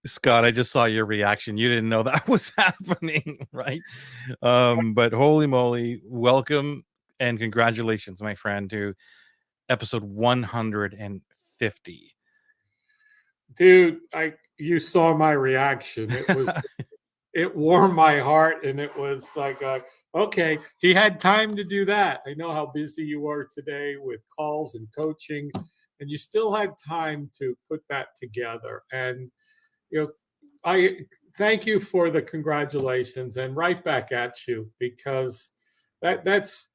Scott, I just saw your reaction. You didn't know that was happening, right? But holy moly, welcome and congratulations, my friend, to episode 150. Dude, you saw my reaction. It warmed my heart, and it was like, okay, he had time to do that. I know how busy you are today with calls and coaching, and you still had time to put that together. And you know, I thank you for the congratulations, and right back at you, because that's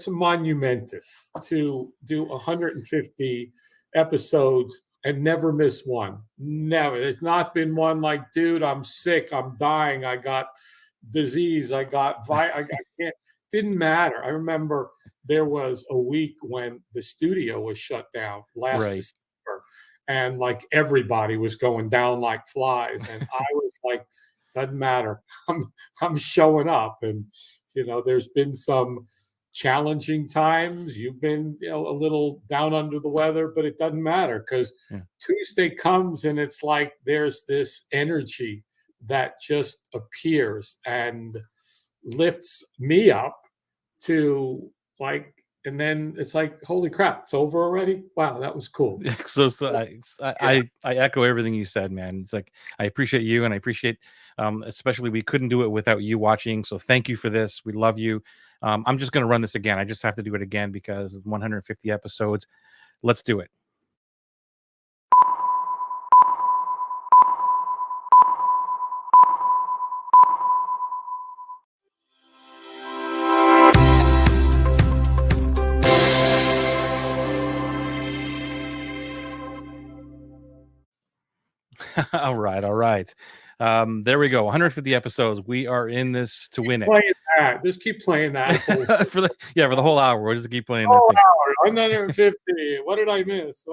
monumentous to do 150 episodes and never miss one. Never. There's not been one like, dude, I'm sick, I'm dying, I got disease, I can't. Didn't matter. I remember there was a week when the studio was shut down last Right. December, and like everybody was going down like flies, and I was like, doesn't matter. I'm showing up, and there's been some challenging times. You've been a little down under the weather, but it doesn't matter, because Tuesday comes and it's like there's this energy that just appears and lifts me up to like, and then it's like, holy crap, it's over already. Wow, that was cool. So I echo everything you said, man. It's like, I appreciate you, and I appreciate especially, we couldn't do it without you watching, so thank you for this. We love you. I'm just going to run this again. I just have to do it again because 150 episodes. Let's do it. All right. There we go. 150 episodes. We are in this to win it. Just keep playing that for the whole hour. We'll just keep playing that thing. 150. What did I miss?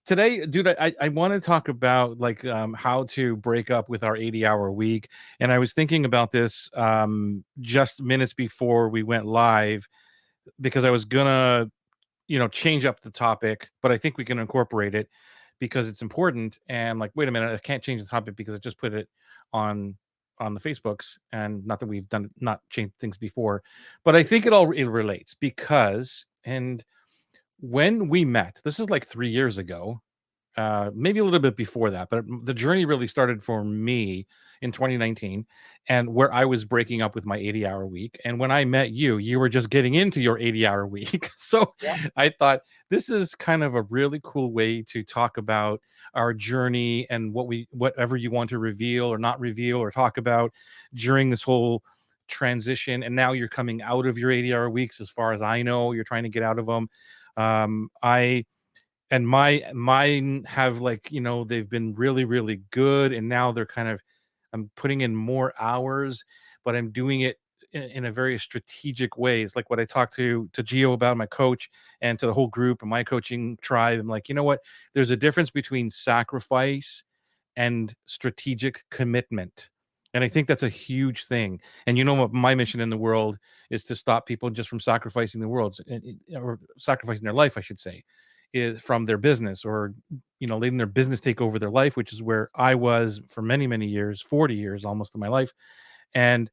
Today, dude, I want to talk about like how to break up with our 80-hour week. And I was thinking about this just minutes before we went live, because I was gonna change up the topic, but I think we can incorporate it because it's important. And like, wait a minute, I can't change the topic because I just put it on the Facebooks, and not that we've not changed things before, but I think it relates, because when we met, this is like 3 years ago, maybe a little bit before that, but the journey really started for me in 2019, and where I was breaking up with my 80-hour week. And when I met you, you were just getting into your 80-hour week. So I thought this is kind of a really cool way to talk about our journey and whatever you want to reveal or not reveal or talk about during this whole transition. And now you're coming out of your 80-hour weeks, as far as I know. You're trying to get out of them. And mine have, like, they've been really, really good, and now they're kind of, I'm putting in more hours, but I'm doing it in a very strategic ways, like what I talked to Gio about, my coach, and to the whole group and my coaching tribe. I'm like, you know what, there's a difference between sacrifice and strategic commitment. And I think that's a huge thing. And what my mission in the world is, to stop people just from sacrificing the world, or sacrificing their life, I should say, is from their business, or letting their business take over their life, which is where I was for many, many years, 40 years almost of my life. And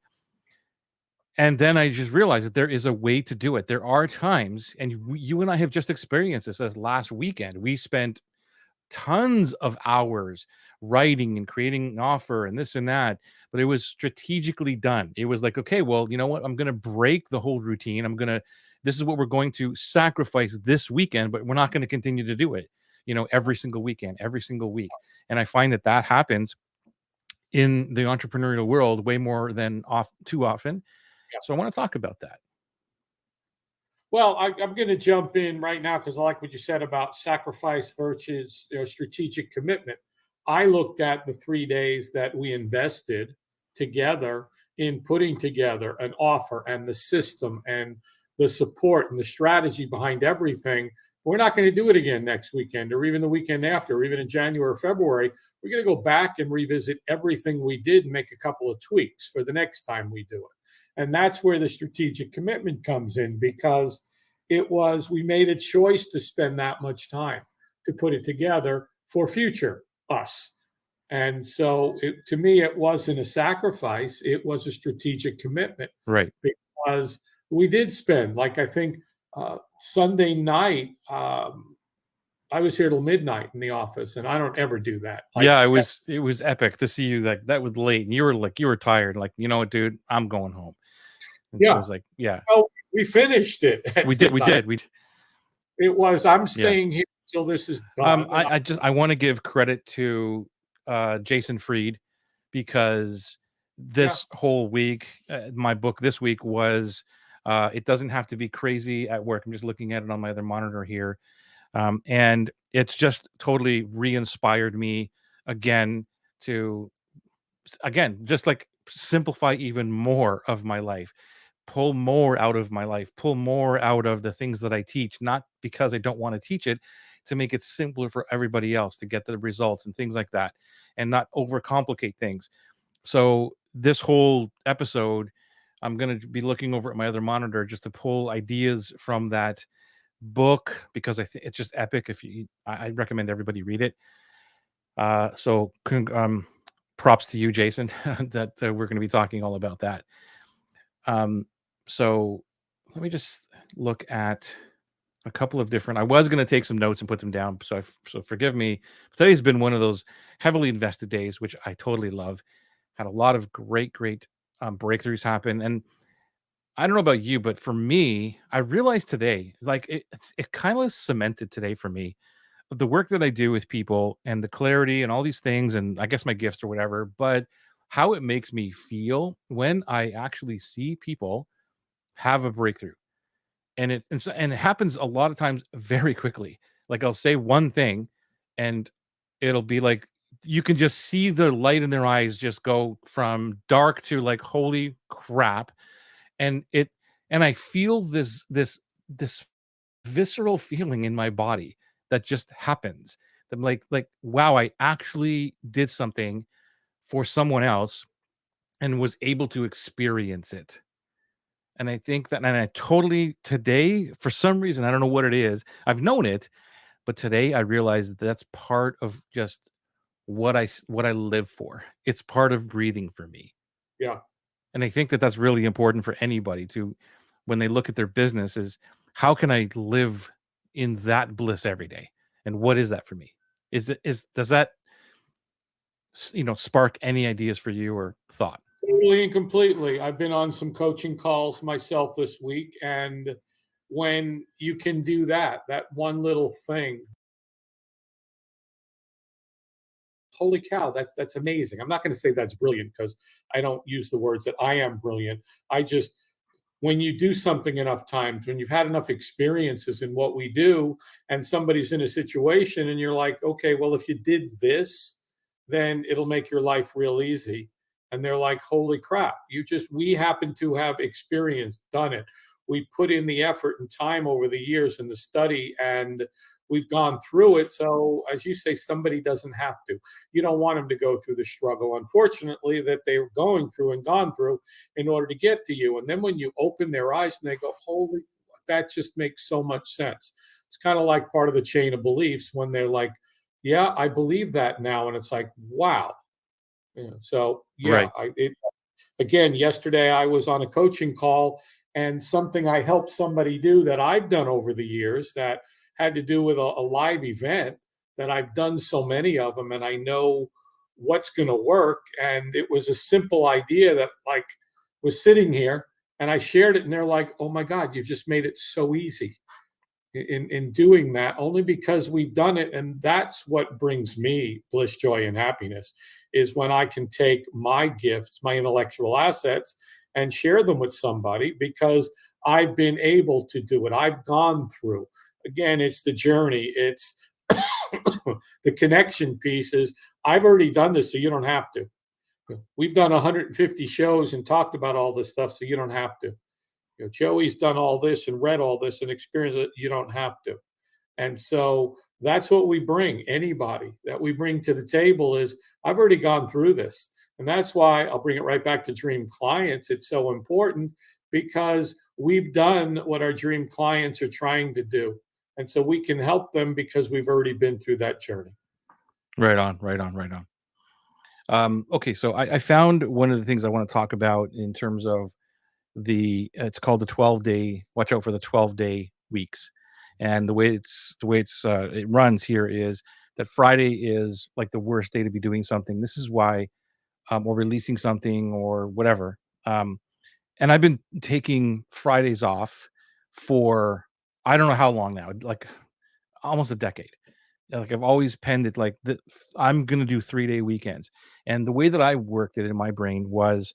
then I just realized that there is a way to do it. There are times, and you and I have just experienced this. As last weekend, we spent tons of hours writing and creating an offer and this and that, but it was strategically done. It was like, okay, well, you know what, I'm going to break the whole routine. This is what we're going to sacrifice this weekend, but we're not going to continue to do it every single weekend, every single week. And I find that happens in the entrepreneurial world way more than too often. So I want to talk about that. Well, I'm going to jump in right now, because I like what you said about sacrifice versus strategic commitment. I looked at the 3 days that we invested together in putting together an offer, and the system and the support and the strategy behind everything. We're not going to do it again next weekend, or even the weekend after, or even in January or February. We're going to go back and revisit everything we did and make a couple of tweaks for the next time we do it. And that's where the strategic commitment comes in, because It was, we made a choice to spend that much time to put it together for future us. And so to me, it wasn't a sacrifice. It was a strategic commitment Right. because we did spend, like, I think Sunday night, I was here till midnight in the office, and I don't ever do that. Yeah, Like, it was epic to see you like that was late and you were tired. Like, you know what, dude, I'm going home. And so it yeah, was like, yeah, well, we finished it we at did, we midnight. did, we It was, I'm yeah. staying here until this is done, and I want to give credit to Jason Fried because yeah, this whole week, my book this week was it doesn't have to be crazy at work. I'm just looking at it on my other monitor here. And it's just totally re-inspired me again to again just like simplify even more of my life, pull more out of my life, pull more out of the things that I teach, not because I don't want to teach it, to make it simpler for everybody else to get the results and things like that, and not overcomplicate things. So this whole episode, I'm going to be looking over at my other monitor just to pull ideas from that book because I think it's just epic. If you, I recommend everybody read it. Props to you, Jason, that we're going to be talking all about that. Um, so let me just look at a couple of different. I was going to take some notes and put them down, so forgive me. Today's been one of those heavily invested days, which I totally love. Had a lot of great breakthroughs happen, and I don't know about you, but for me, I realized today, like it kind of cemented today for me the work that I do with people and the clarity and all these things, and I guess my gifts or whatever, but how it makes me feel when I actually see people have a breakthrough. And it happens a lot of times very quickly. Like I'll say one thing and it'll be like you can just see the light in their eyes just go from dark to like holy crap. And it and I feel this visceral feeling in my body that just happens. I'm like, wow, I actually did something for someone else and was able to experience it. And I think that, and I totally today, for some reason, I don't know what it is. I've known it, but today I realized that that's part of just what I live for. It's part of breathing for me. yeah. And I think that that's really important for anybody to, when they look at their business, is how can I live in that bliss every day? And what is that for me? Does that spark any ideas for you or thought? Totally and completely. I've been on some coaching calls myself this week, and when you can do that, that one little thing, holy cow, that's amazing. I'm not going to say that's brilliant because I don't use the words that I am brilliant. I just, when you do something enough times, when you've had enough experiences in what we do, and somebody's in a situation and you're like, okay, well, if you did this, then it'll make your life real easy. And they're like, holy crap, we happen to have experienced, done it. We put in the effort and time over the years in the study, and we've gone through it. So, as you say, somebody doesn't have to. You don't want them to go through the struggle, unfortunately, that they're going through and gone through in order to get to you. And then when you open their eyes and they go, holy, that just makes so much sense. It's kind of like part of the chain of beliefs when they're like, yeah, I believe that now. And it's like, wow. Yeah. So, yeah, Right. again, yesterday I was on a coaching call, and something I helped somebody do that I've done over the years that had to do with a live event that I've done so many of them, and I know what's going to work. And it was a simple idea that, like, was sitting here, and I shared it, and they're like, oh my God, you've just made it so easy in doing that, only because we've done it. And that's what brings me bliss, joy, and happiness, is when I can take my gifts, my intellectual assets, and share them with somebody because I've been able to do it. I've gone through. Again, it's the journey. It's the connection pieces. I've already done this, so you don't have to. We've done 150 shows and talked about all this stuff, so you don't have to. Joey's done all this and read all this and experienced it. You don't have to. And so that's what we bring. Anybody that we bring to the table is, I've already gone through this. And that's why I'll bring it right back to dream clients. It's so important because we've done what our dream clients are trying to do. And so we can help them because we've already been through that journey. Right on, right on, right on. Okay, so I found one of the things I want to talk about in terms of it's called the 12-day. Watch out for the 12-day weeks, and the way it runs here is that Friday is like the worst day to be doing something. This is why, or releasing something or whatever. Um, and I've been taking Fridays off for I don't know how long now, like almost a decade. Like I've always penned it like that. I'm gonna do 3-day weekends, and the way that I worked it in my brain was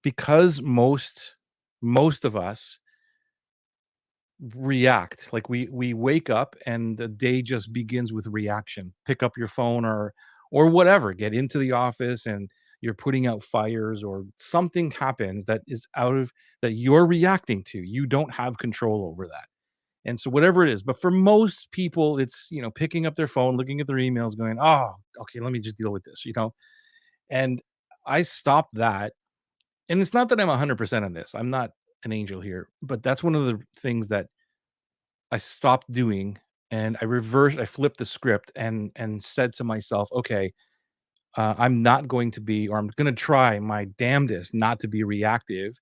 because most of us react. Like we wake up and the day just begins with reaction. Pick up your phone or whatever, get into the office and you're putting out fires or something happens that is out of that you're reacting to. You don't have control over that. And so whatever it is, but for most people it's, picking up their phone, looking at their emails going, "Oh, okay, let me just deal with this." And I stopped that. And it's not that I'm 100% on this. I'm not an angel here, but that's one of the things that I stopped doing, and I flipped the script and said to myself, "Okay, I'm not going to be, or I'm gonna try my damnedest not to be reactive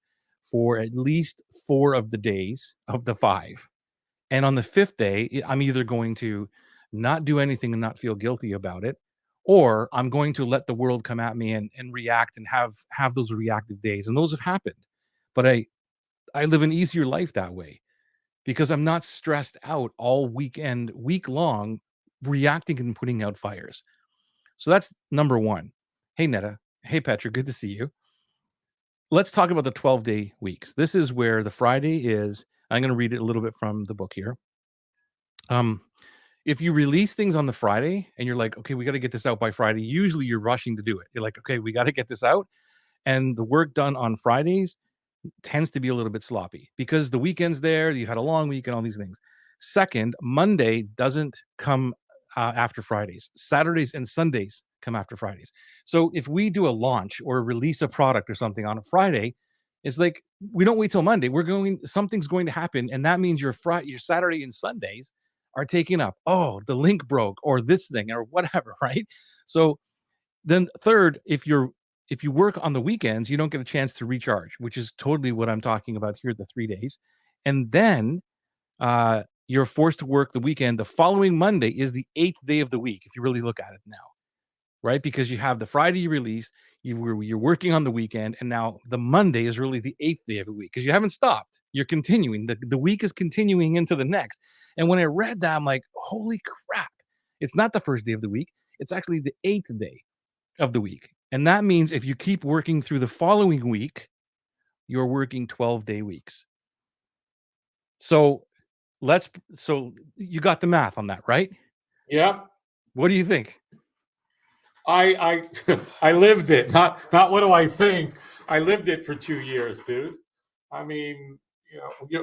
for at least 4 of the days of the 5." And on the 5th day, I'm either going to not do anything and not feel guilty about it, or I'm going to let the world come at me and react and have those reactive days, and those have happened. But I live an easier life that way because I'm not stressed out all week long, reacting and putting out fires. So that's number 1. Hey, Netta. Hey, Petra. Good to see you. Let's talk about the 12-day weeks. This is where the Friday is. I'm going to read it a little bit from the book here. Um, if you release things on the Friday and you're like, okay, we got to get this out by Friday, usually you're rushing to do it. You're like, okay, we got to get this out. And the work done on Fridays tends to be a little bit sloppy because the weekend's there, you've had a long week and all these things. Second, Monday doesn't come after Fridays. Saturdays and Sundays come after Fridays. So if we do a launch or release a product or something on a Friday, it's like we don't wait till Monday. Something's going to happen, and that means your Saturday and Sundays are taken up. Oh, the link broke, or this thing, or whatever, right? So then third, if you work on the weekends, you don't get a chance to recharge, which is totally what I'm talking about here, the 3 days. And then you're forced to work the weekend. The following Monday is the 8th day of the week, if you really look at it now, right? Because you have the Friday you released, you're working on the weekend, and now the Monday is really the 8th day of the week because you haven't stopped. You're continuing. The week is continuing into the next. And when I read that, I'm like, holy crap. It's not the first day of the week. It's actually the 8th day of the week. And that means if you keep working through the following week, you're working 12-day weeks. So so you got the math on that, right? Yep. What do you think? I lived it. Not what do I think. I lived it for 2 years, dude. I mean,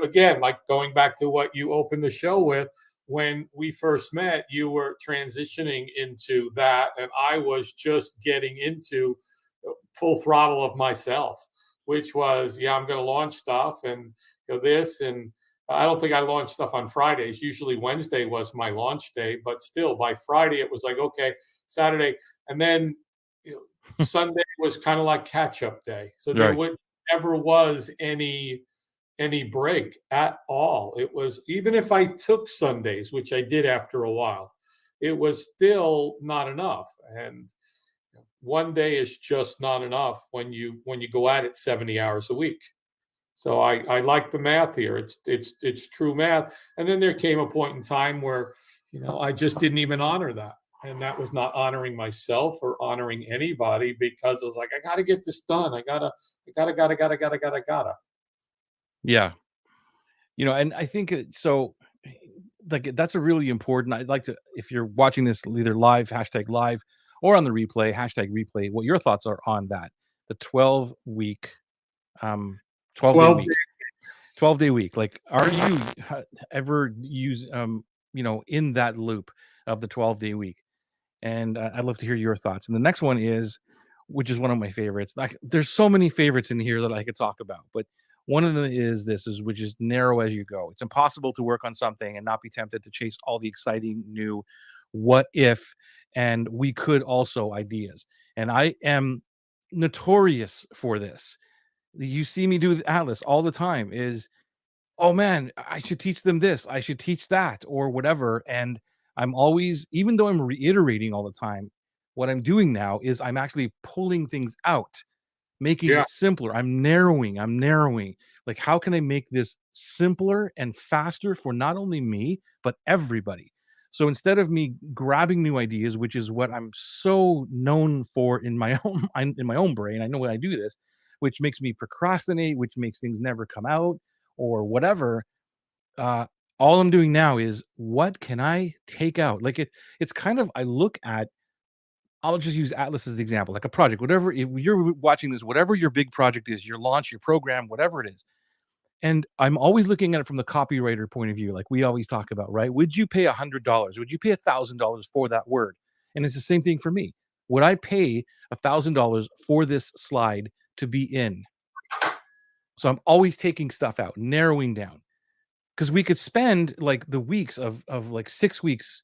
again, like going back to what you opened the show with, when we first met, you were transitioning into that, and I was just getting into full throttle of myself, which was, yeah, I'm going to launch stuff and this. And I don't think I launched stuff on Fridays. Usually Wednesday was my launch day, but still by Friday, it was like, okay, Saturday. And then you know, Sunday was kind of like catch up day. So there Right. would never was any break at all. It was, even if I took Sundays, which I did after a while, it was still not enough. And one day is just not enough when you go at it 70 hours a week. So I like the math here. It's true math. And then there came a point in time where I just didn't even honor that. And that was not honoring myself or honoring anybody, because I was like, I gotta get this done. I gotta. Yeah. And I think so like that's a really important. I'd like to, if you're watching this either live, hashtag live, or on the replay, hashtag replay, what your thoughts are on that. The 12-week, um, 12-day 12 week. 12-day week. Like, are you ever in that loop of the 12-day week? And I'd love to hear your thoughts. And the next one is, which is one of my favorites. Like, there's so many favorites in here that I could talk about, but One of them is this is which is narrow as you go. It's impossible to work on something and not be tempted to chase all the exciting new what if and we could also ideas. And I am notorious for this. You see me do the Atlas all the time is, oh man, I should teach them this, I should teach that, or whatever. And I'm always, even though I'm reiterating all the time, what I'm doing now is I'm actually pulling things out, making Yeah. it simpler. I'm narrowing. Like, how can I make this simpler and faster for not only me, but everybody? So instead of me grabbing new ideas, which is what I'm so known for in my own in my own brain, I know when I do this, which makes me procrastinate, which makes things never come out or whatever. Uh, all I'm doing now is what can I take out? Like it's kind of I look at I'll just use Atlas as the example, like a project, whatever if you're watching this, whatever your big project is, your launch, your program, whatever it is. And I'm always looking at it from the copywriter point of view, like we always talk about, right? Would you pay $100? Would you pay $1,000 for that word? And it's the same thing for me. Would I pay $1,000 for this slide to be in? So I'm always taking stuff out, narrowing down because we could spend like the weeks of like 6 weeks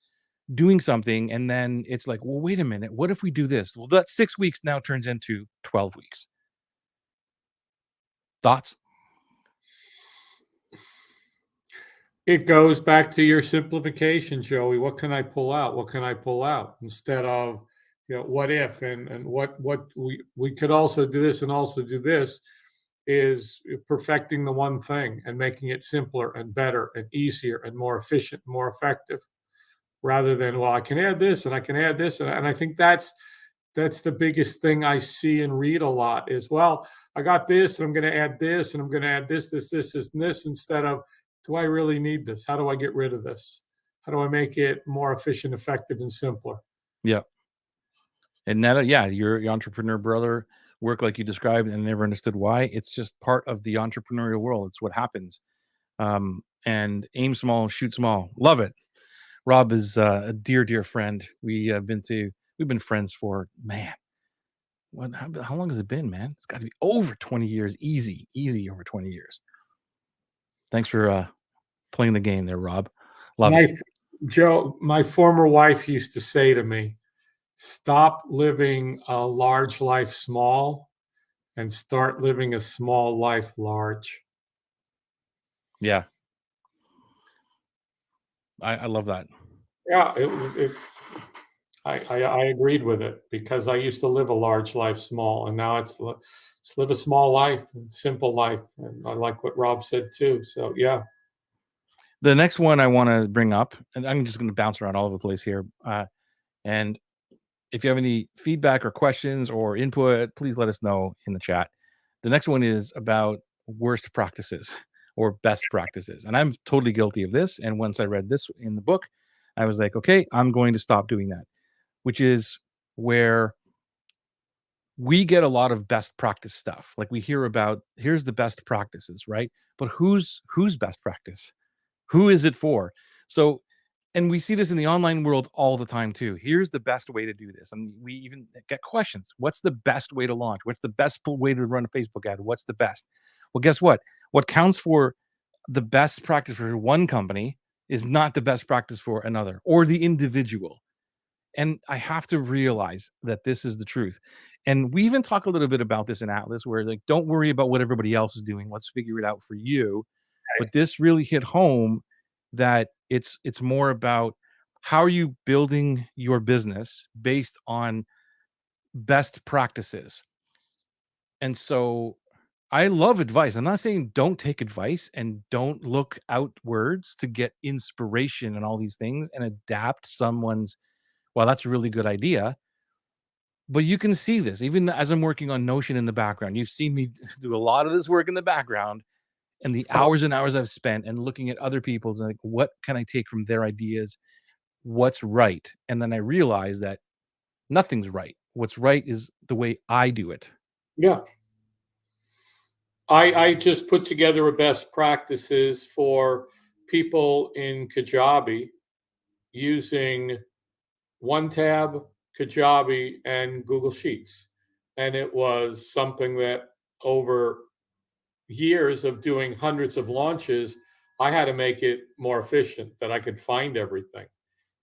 doing something and then it's like, well, wait a minute, what if we do this? Well, that 6 weeks now turns into 12 weeks. Thoughts? It goes back to your simplification, Joey. What can I pull out? What can I pull out instead of, what if and what we could also do this and also do this is perfecting the one thing and making it simpler and better and easier and more efficient, more effective, rather than, well, I can add this and I can add this, and I think that's the biggest thing I see and read a lot is, well, I got this and I'm going to add this and I'm going to add this, and this instead of, do I really need this? How do I get rid of this? How do I make it more efficient, effective, and simpler? Yeah. And now that, yeah, your entrepreneur brother work like you described and never understood why. It's just part of the entrepreneurial world. It's what happens. And aim small, shoot small. Love it. Rob is a dear, dear friend. We've been friends for man. How long has it been, man? It's got to be over 20 years. Easy, easy over 20 years. Thanks for playing the game there, Rob. Love it. My Joe, my former wife used to say to me, "Stop living a large life small and start living a small life large." Yeah, I love that. Yeah, I agreed with it because I used to live a large life small, and now it's live a small life, simple life, and I like what Rob said too. So yeah, The next one I want to bring up, and I'm just going to bounce around all over the place here. And if you have any feedback or questions or input, please let us know in the chat. The next one is about worst practices or best practices. And I'm totally guilty of this. And once I read this in the book, I was like, okay, I'm going to stop doing that, which is where we get a lot of best practice stuff. Like we hear about here's the best practices, right? But who's best practice? Who is it for? So, and we see this in the online world all the time too. Here's the best way to do this. And we even get questions. What's the best way to launch? What's the best way to run a Facebook ad? What's the best? Well, guess what? What counts for the best practice for one company is not the best practice for another or the individual. And I have to realize that this is the truth. And we even talk a little bit about this in Atlas, where like, don't worry about what everybody else is doing. Let's figure it out for you. But this really hit home that it's more about how are you building your business based on best practices. And so I love advice. I'm not saying don't take advice and don't look outwards to get inspiration and all these things and adapt someone's, well, that's a really good idea. But you can see this even as I'm working on Notion in the background. You've seen me do a lot of this work in the background and the hours and hours I've spent and looking at other people's and like, what can I take from their ideas? What's right? And then I realize that nothing's right. What's right is the way I do it. yeah. I just put together a best practices for people in Kajabi using One Tab, Kajabi, and Google Sheets, and it was something that over years of doing hundreds of launches, I had to make it more efficient that I could find everything.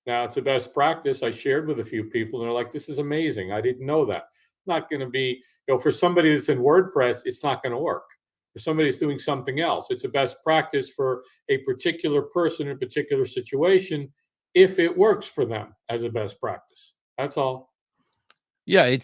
Now it's a best practice I shared with a few people, and they're like, "This is amazing. I didn't know that." Not going to be, for somebody that's in WordPress, it's not going to work. For somebody that's doing something else, it's a best practice for a particular person in a particular situation if it works for them as a best practice. That's all. Yeah,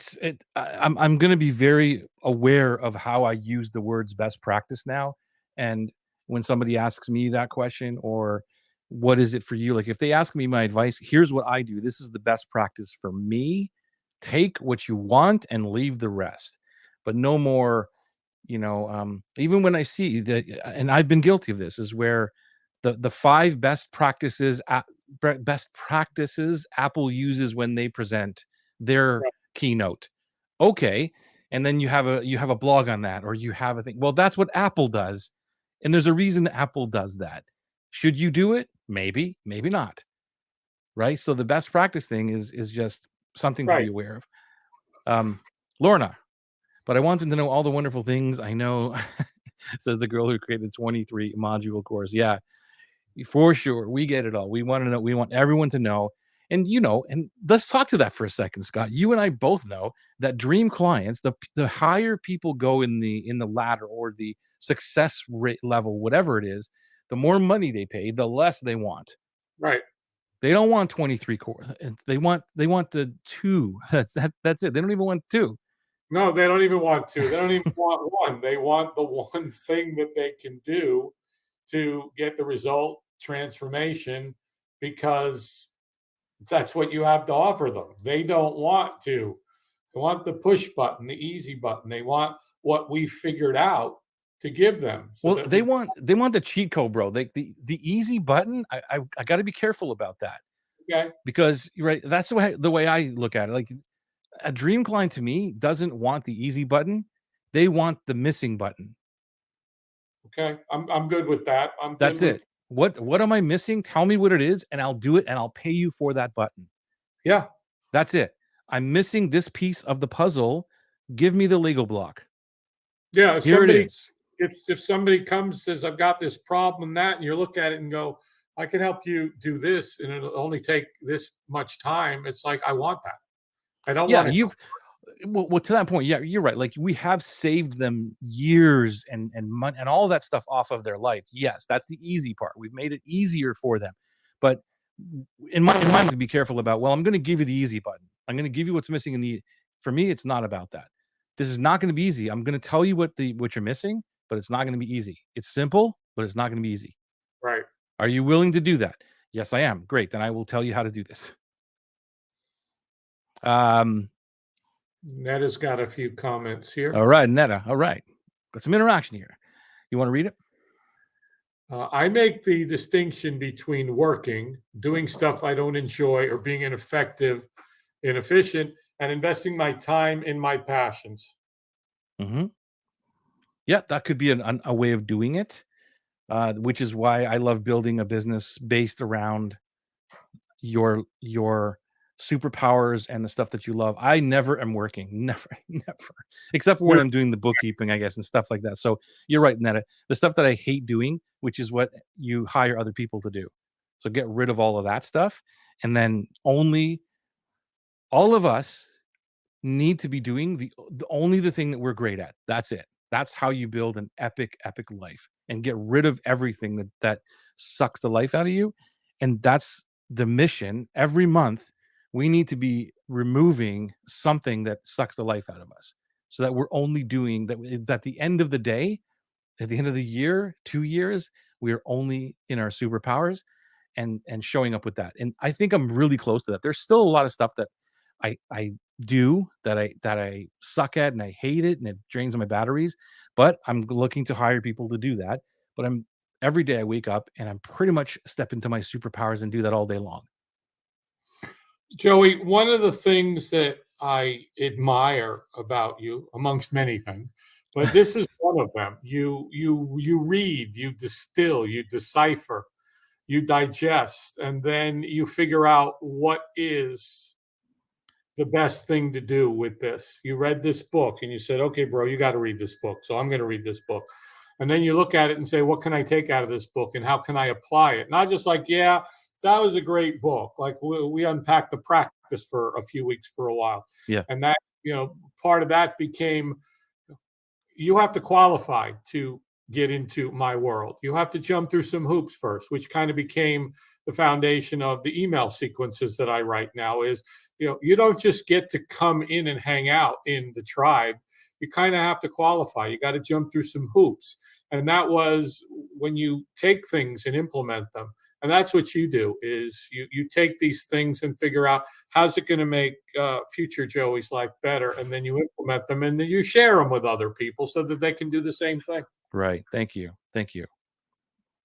I'm gonna be very aware of how I use the words best practice now. And when somebody asks me that question, or what is it for you? Like if they ask me my advice, here's what I do. This is the best practice for me. Take what you want and leave the rest. But no more, even when I see that, and I've been guilty of this, is where the five best practices Apple uses when they present their Right. keynote. Okay, and then you have a blog on that, or you have a thing. Well, that's what Apple does, and there's a reason Apple does that. Should you do it? Maybe, maybe not. Right. So the best practice thing is just something to be Right. aware of. Lorna, but I want them to know all the wonderful things I know, says the girl who created 23 module course. Yeah, for sure. We get it all. We want to know. We want everyone to know. And let's talk to that for a second, Scott. You and I both know that dream clients, the higher people go in the ladder, or the success rate level, whatever it is, the more money they pay, the less they want. Right. They don't want 23 core. They want the two. That's it. They don't even want two. No, they don't even want to. They don't even want one. They want the one thing that they can do to get the result transformation because that's what you have to offer them. They don't want to. They want the push button, the easy button. They want what we figured out to give them so Well, that they we want they want the cheat code, bro. The easy button. I got to be careful about that, okay, because you're right. That's the way I look at it. Like a dream client to me doesn't want the easy button. They want the missing button. okay. I'm good with that. I'm good That's with it. What am I missing? Tell me what it is, and I'll do it, and I'll pay you for that button. yeah. That's it. I'm missing this piece of the puzzle. Give me the Lego block. Yeah, Here it is. if somebody comes and says, "I've got this problem," that, and you look at it and go, "I can help you do this, and it'll only take this much time." It's like I want that. I don't Yeah, want it. you've well, to that point, yeah, you're right. Like we have saved them years and money and all that stuff off of their life. Yes, that's the easy part. We've made it easier for them. But in my mind, to be careful about. Well, I'm going to give you the easy button. I'm going to give you what's missing in the. For me, it's not about that. This is not going to be easy. I'm going to tell you what you're missing, but it's not going to be easy. It's simple, but it's not going to be easy. Right. Are you willing to do that? Yes, I am. Great. Then I will tell you how to do this. Um, Netta's got a few comments all here. right, Netta. All right. Got some interaction here. You want to read it? I make the distinction between working, doing stuff I don't enjoy, or being ineffective, inefficient, and investing my time in my passions. Mm-hmm. Yeah, that could be a way of doing it, which is why I love building a business based around your superpowers and the stuff that you love. I never am working, never, never, except for when I'm doing the bookkeeping, I guess, and stuff like that. So you're right, Netta. The stuff that I hate doing, which is what you hire other people to do. So get rid of all of that stuff, and then only all of us need to be doing the thing that we're great at. That's it. That's how you build an epic life and get rid of everything that sucks the life out of you. And that's the mission. Every month, we need to be removing something that sucks the life out of us, so that we're only doing that. At the end of the day, at the end of the year, 2 years, we are only in our superpowers and showing up with that. And I think I'm really close to that. There's still a lot of stuff that I do that I suck at, and I hate it, and it drains my batteries. But I'm looking to hire people to do that. But I'm every day I wake up and I'm pretty much step into my superpowers and do that all day long. Joey, one of the things that I admire about you, amongst many things, but this is one of them. You read, you distill, you decipher, you digest, and then you figure out what is the best thing to do with this. You read this book and you said, "Okay, bro, you got to read this book." So I'm going to read this book. And then you look at it and say, what can I take out of this book and how can I apply it? Not just like, yeah, that was a great book. Like we unpacked the practice for a few weeks for a while. Yeah. And that, part of that became you have to qualify to get into my world. You have to jump through some hoops first, which kind of became the foundation of the email sequences that I write now is, you don't just get to come in and hang out in the tribe. You kind of have to qualify. You got to jump through some hoops. And that was when you take things and implement them. And that's what you do is you take these things and figure out how's it going to make future Joey's life better, and then you implement them and then you share them with other people so that they can do the same thing. Right. Thank you. Thank you.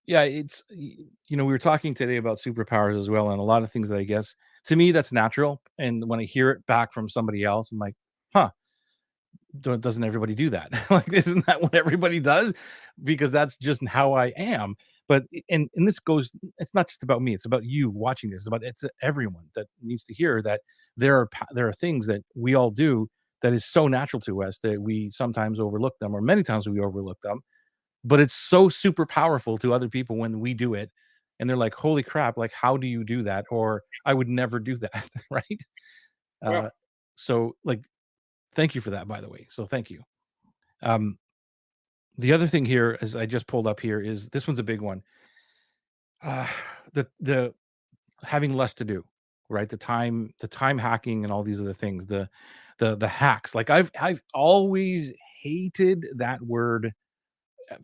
Yeah, we were talking today about superpowers as well, and a lot of things that I guess to me that's natural. And when I hear it back from somebody else, I'm like, huh, doesn't everybody do that? Like, isn't that what everybody does? Because that's just how I am. But and this goes, it's not just about me, it's about you watching this, it's everyone that needs to hear that there are things that we all do that is so natural to us that we sometimes overlook them, or many times we overlook them, but it's so super powerful to other people when we do it, and they're like, "Holy crap, like, how do you do that?" Or, "I would never do that." Right? Yeah. Uh, so, like, thank you for that, by the way. So thank you. Um, the other thing here, as I just pulled up here, is this one's a big one. Uh, the having less to do, right? The time hacking and all these other things, the hacks. Like, I've always hated that word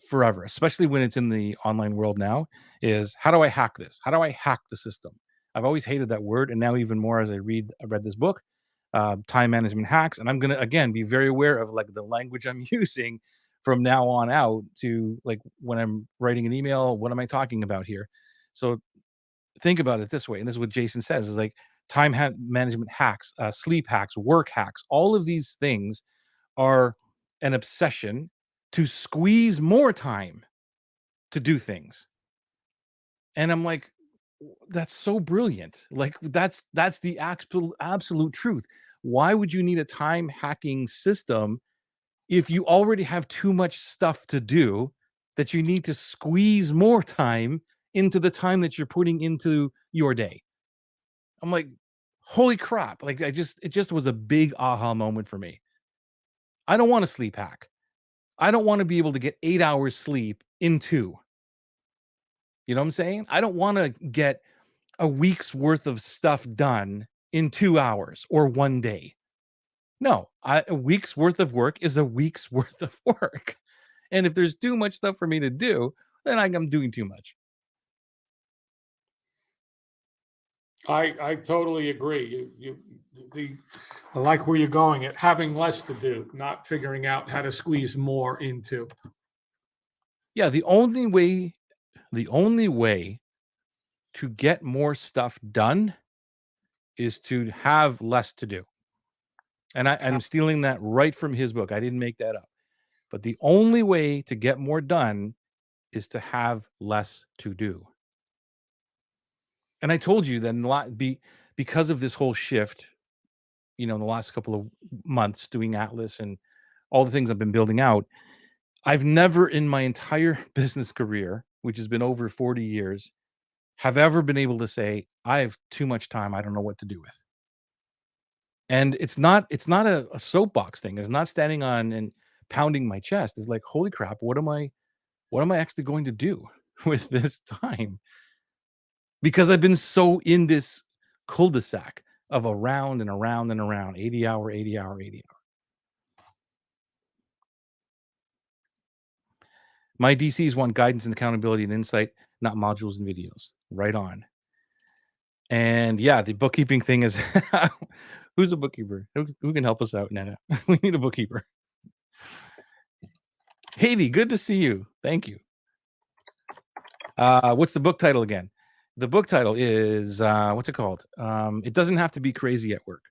forever, especially when it's in the online world now, is how do I hack this? How do I hack the system? I've always hated that word. And now even more as I read this book, time management hacks. And I'm going to, again, be very aware of like the language I'm using from now on out to like when I'm writing an email, what am I talking about here? So think about it this way. And this is what Jason says is like management hacks, sleep hacks, work hacks, all of these things are an obsession to squeeze more time to do things. And I'm like, That's so brilliant. Like that's the absolute truth. Why would you need a time hacking system if you already have too much stuff to do that you need to squeeze more time into the time that you're putting into your day?" I'm like, "Holy crap." Like it just was a big aha moment for me. I don't want to sleep hack. I don't want to be able to get 8 hours sleep in 2. You know what I'm saying? I don't want to get a week's worth of stuff done in 2 hours or 1 day. No, a week's worth of work is a week's worth of work. And if there's too much stuff for me to do, then I'm doing too much. I totally agree. The I like where you're going at having less to do, not figuring out how to squeeze more into. Yeah, the only way to get more stuff done is to have less to do. And I'm stealing that right from his book. I didn't make that up. But the only way to get more done is to have less to do. And I told you that in because of this whole shift, in the last couple of months doing Atlas and all the things I've been building out, I've never in my entire business career, which has been over 40 years, have ever been able to say, I have too much time. I don't know what to do with. And it's not a soapbox thing. It's not standing on and pounding my chest. It's like, holy crap, what am I actually going to do with this time? Because I've been so in this cul-de-sac of around and around and around, 80 hour, 80 hour, 80 hour. My DCs want guidance and accountability and insight, not modules and videos. Right on. And yeah, the bookkeeping thing is who's a bookkeeper? Who can help us out, Nana? We need a bookkeeper. Haiti, good to see you. Thank you. What's the book title again? The book title is what's it called? It doesn't have to be crazy at work.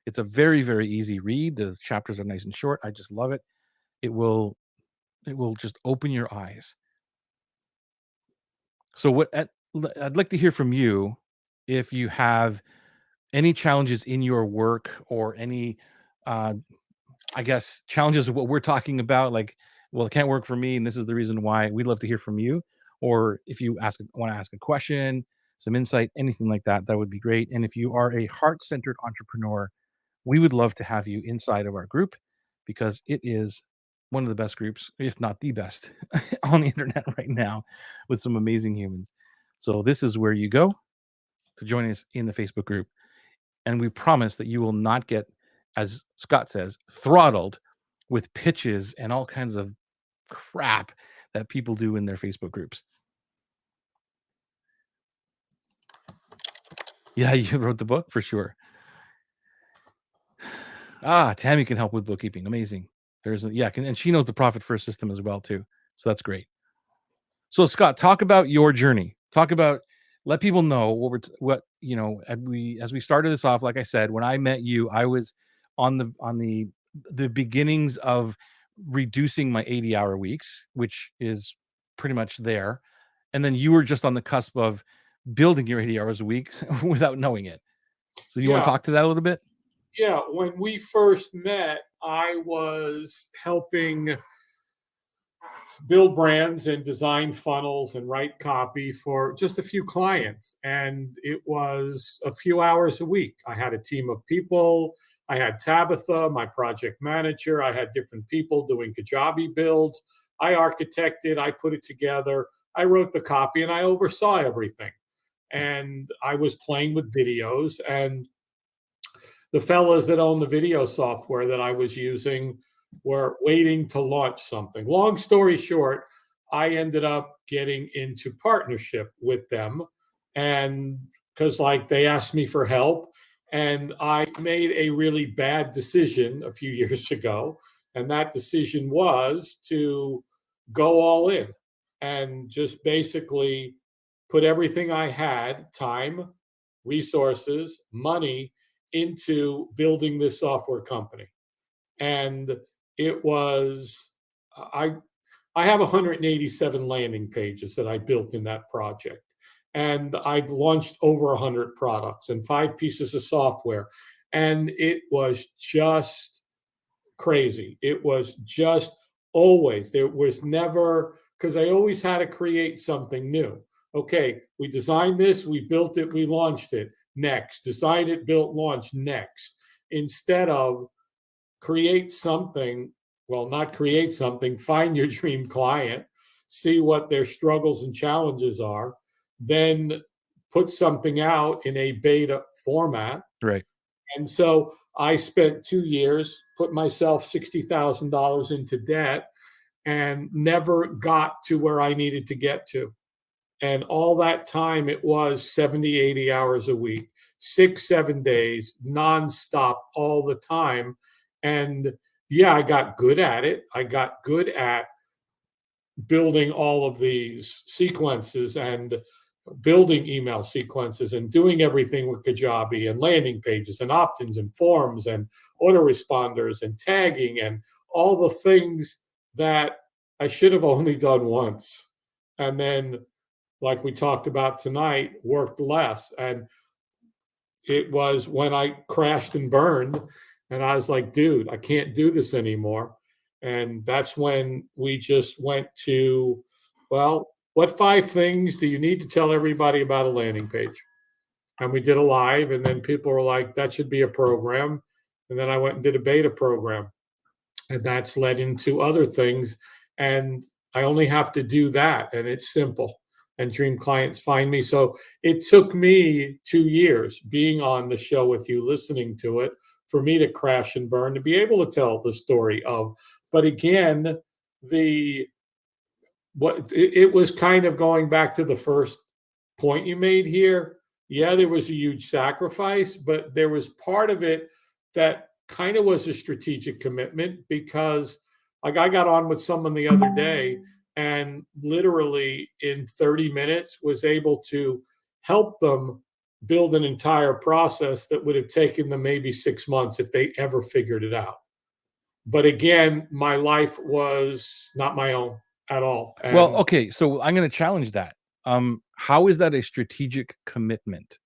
It's a very, very easy read. The chapters are nice and short. I just love it. It will just open your eyes. So I'd like to hear from you if you have any challenges in your work or any, uh, I guess, challenges of what we're talking about, like well, it can't work for me, and this is the reason why. We'd love to hear from you. Or if you want to ask a question, some insight, anything like that, that would be great. And if you are a heart-centered entrepreneur, we would love to have you inside of our group because it is one of the best groups, if not the best, on the internet right now with some amazing humans. So this is where you go to join us in the Facebook group. And we promise that you will not get, as Scott says, throttled with pitches and all kinds of crap that people do in their Facebook groups. Yeah, you wrote the book for sure. Ah, Tammy can help with bookkeeping. Amazing. And she knows the profit first system as well too. So that's great. So Scott, talk about your journey. Let people know as we started this off. Like I said, when I met you, I was on the beginnings of reducing my 80-hour weeks, which is pretty much there. And then you were just on the cusp of building your 80 hours a week without knowing it. So you want to Yeah. talk to that a little bit? Yeah. When we first met, I was helping build brands and design funnels and write copy for just a few clients. And it was a few hours a week. I had a team of people. I had Tabitha, my project manager. I had different people doing Kajabi builds. I architected, I put it together. I wrote the copy and I oversaw everything. And I was playing with videos, and the fellas that own the video software that I was using were waiting to launch something. Long story short, I ended up getting into partnership with them, and because like they asked me for help, and I made a really bad decision a few years ago, and that decision was to go all in and just basically put everything I had, time, resources, money, into building this software company. And it was I I have 187 landing pages that I built in that project. And I've launched over 100 products and 5 pieces of software. And it was just crazy. It was just always, there was never, because I always had to create something new. Okay, we designed this, we built it, we launched it. Next, designed it, built, launched, next. Instead of create something, well, not create something, find your dream client, see what their struggles and challenges are, then put something out in a beta format. Right. And so I spent 2 years, put myself $60,000 into debt, and never got to where I needed to get to. And all that time, it was 70, 80 hours a week, 6, 7 days, nonstop, all the time. And yeah, I got good at it. I got good at building all of these sequences and building email sequences and doing everything with Kajabi and landing pages and opt-ins and forms and autoresponders and tagging and all the things that I should have only done once. And then, like we talked about tonight, worked less. And it was when I crashed and burned, and I was like, dude, I can't do this anymore. And that's when we just went to, well, what 5 things do you need to tell everybody about a landing page? And we did a live, and then people were like, that should be a program. And then I went and did a beta program, and that's led into other things. And I only have to do that, and it's simple. And dream clients find me. So it took me 2 years being on the show with you, listening to it, for me to crash and burn, to be able to tell the story of. But again, the what it was kind of going back to the first point you made here. Yeah, there was a huge sacrifice, but there was part of it that kind of was a strategic commitment, because like I got on with someone the other day, and literally in 30 minutes was able to help them build an entire process that would have taken them maybe 6 months if they ever figured it out. But again, my life was not my own at all. Well, And okay, so I'm going to challenge that. How is that a strategic commitment?